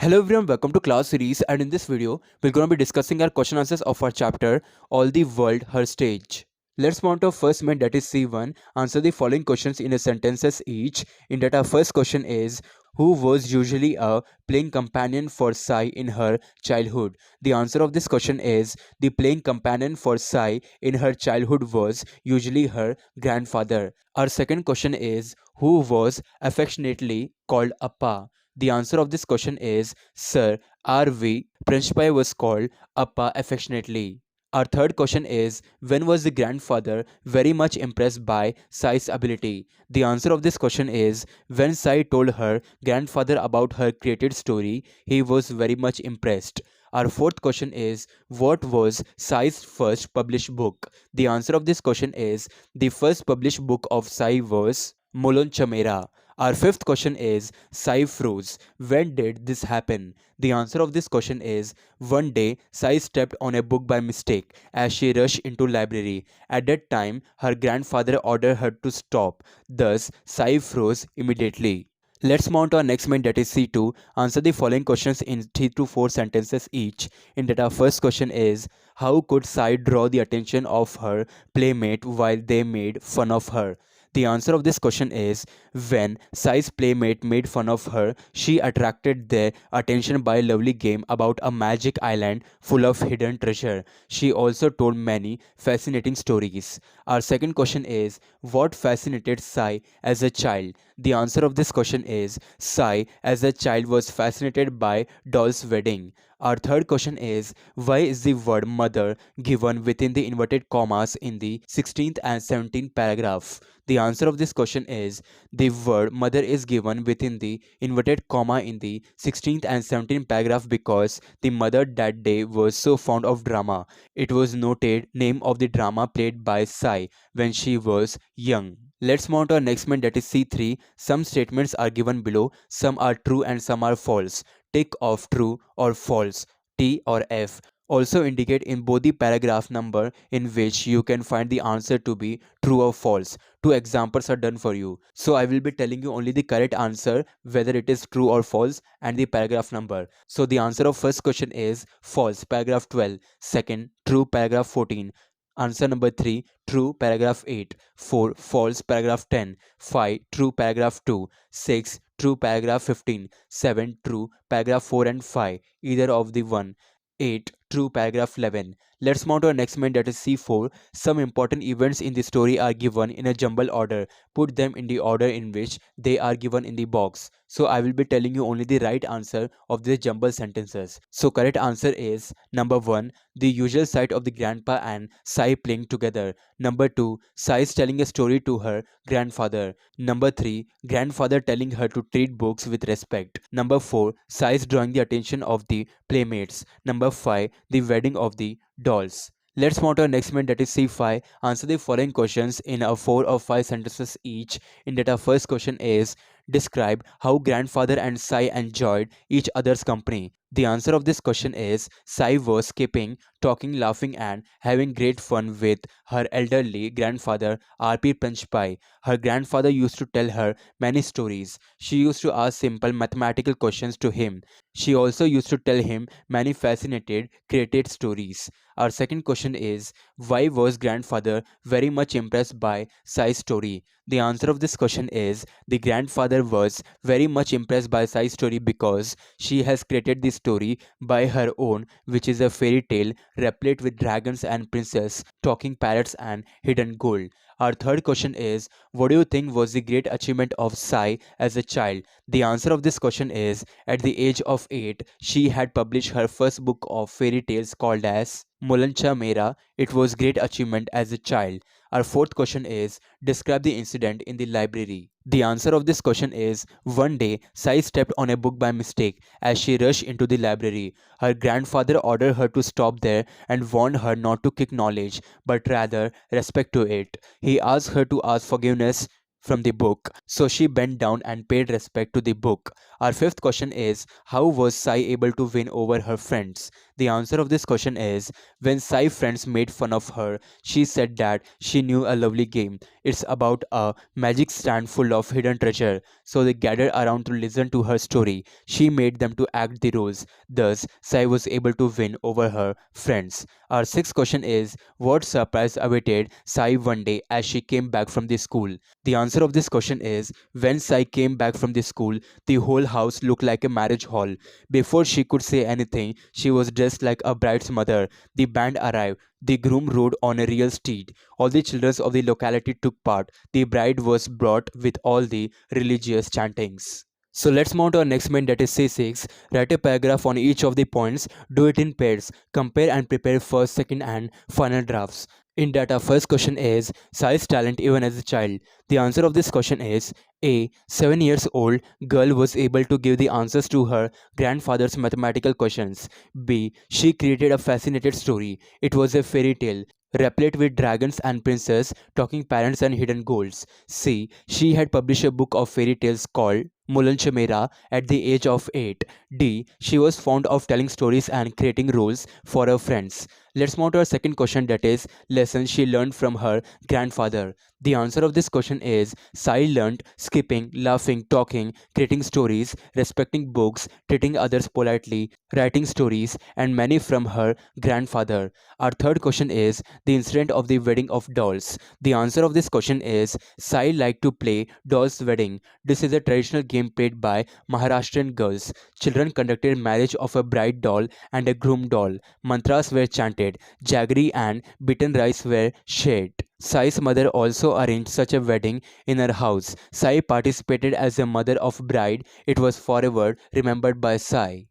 Hello everyone, welcome to class series, and in this video we're going to be discussing our question answers of our chapter All the World Her Stage. Let's mount our first main, that is C1. Answer the following questions in a sentences each. In that, our first question is, who was usually a playing companion for Sai in her childhood? The answer of this question is, the playing companion for Sai in her childhood was usually her grandfather. Our second question is, who was affectionately called Appa? The answer of this question is Sir R.V. Principi was called Appa affectionately. Our third question is, when was the grandfather very much impressed by Sai's ability? The answer of this question is, when Sai told her grandfather about her created story, he was very much impressed. Our fourth question is, what was Sai's first published book? The answer of this question is, the first published book of Sai was Molon Chamera. Our fifth question is, Sai froze. When did this happen? The answer of this question is, one day Sai stepped on a book by mistake as she rushed into library. At that time, her grandfather ordered her to stop. Thus, Sai froze immediately. Let's mount our next main, that is C2. Answer the following questions in 3 to 4 sentences each. In that, our first question is, how could Sai draw the attention of her playmate while they made fun of her? The answer of this question is, when Sai's playmate made fun of her, she attracted their attention by a lovely game about a magic island full of hidden treasure. She also told many fascinating stories. Our second question is, what fascinated Sai as a child? The answer of this question is, Sai as a child was fascinated by doll's wedding. Our third question is, why is the word mother given within the inverted commas in the 16th and 17th paragraph? The answer of this question is, the word mother is given within the inverted comma in the 16th and 17th paragraph because the mother that day was so fond of drama. It was noted name of the drama played by Sai when she was young. Let's mount our next main, that is C3. Some statements are given below. Some are true and some are false. Tick of true or false, T or F, also indicate in both the paragraph number in which you can find the answer to be true or false. Two examples are done for you. So I will be telling you only the correct answer, whether it is true or false, and the paragraph number. So the answer of first question is false, paragraph 12. Second, true, paragraph 14. Answer number 3, true, paragraph 8. 4, false, paragraph 10. 5, true, paragraph 2. 6, true, paragraph 15. 7, true, paragraph 4 and 5. Either of the one. 8, true, paragraph 11. Let's mount our next main, that is C4. Some important events in the story are given in a jumble order. Put them in the order in which they are given in the box. So I will be telling you only the right answer of these jumble sentences. So correct answer is number 1, the usual sight of the grandpa and Sai playing together. Number 2, Sai is telling a story to her grandfather. Number 3, grandfather telling her to treat books with respect. Number 4, Sai is drawing the attention of the playmates. Number 5, the wedding of the dolls. Let's move to our next main, that is C5. Answer the following questions in a 4 or 5 sentences each. In that, our first question is, describe how grandfather and Sai enjoyed each other's company. The answer of this question is, Sai was skipping, talking, laughing and having great fun with her elderly grandfather R.P. Panchpai. Her grandfather used to tell her many stories. She used to ask simple mathematical questions to him. She also used to tell him many fascinated, created stories. Our second question is, why was grandfather very much impressed by Sai's story? The answer of this question is, the grandfather was very much impressed by Sai's story because she has created this story by her own, which is a fairy tale replete with dragons and princess, talking parrots and hidden gold. Our third question is, what do you think was the great achievement of Sai as a child? The answer of this question is, at the age of 8, she had published her first book of fairy tales called as Molancha Mera. It was great achievement as a child. Our fourth question is, describe the incident in the library. The answer of this question is, one day Sai stepped on a book by mistake as she rushed into the library. Her grandfather ordered her to stop there and warned her not to kick knowledge but rather respect to it. He asked her to ask forgiveness from the book, so she bent down and paid respect to the book. Our fifth question is, how was Sai able to win over her friends? The answer of this question is, when Sai friends made fun of her, she said that she knew a lovely game. It's about a magic stand full of hidden treasure. So they gathered around to listen to her story. She made them to act the roles. Thus, Sai was able to win over her friends. Our sixth question is, what surprise awaited Sai one day as she came back from the school? The answer of this question is, when Sai came back from the school, the whole house looked like a marriage hall. Before she could say anything, she was dressed like a bride's mother. The band arrived. The groom rode on a real steed. All the children of the locality took part. The bride was brought with all the religious chantings. So let's mount our next main, that is C6. Write a paragraph on each of the points. Do it in pairs. Compare and prepare first, second and final drafts. In that, our first question is Sai's talent even as a child. The answer of this question is A. 7 years old girl was able to give the answers to her grandfather's mathematical questions. B. She created a fascinating story. It was a fairy tale, replete with dragons and princes, talking parents and hidden goals. C. She had published a book of fairy tales called Mulan Chamera at the age of 8. D. She was fond of telling stories and creating roles for her friends. Let's move to our second question, that is lessons she learned from her grandfather. The answer of this question is Sai learned skipping, laughing, talking, creating stories, respecting books, treating others politely, writing stories, and many from her grandfather. Our third question is the incident of the wedding of dolls. The answer of this question is Sai liked to play Doll's Wedding. This is a traditional game played by Maharashtrian girls. Children conducted marriage of a bride doll and a groom doll. Mantras were chanted. Jaggery and beaten rice were shared. Sai's mother also arranged such a wedding in her house. Sai participated as a mother of bride. It was forever remembered by Sai.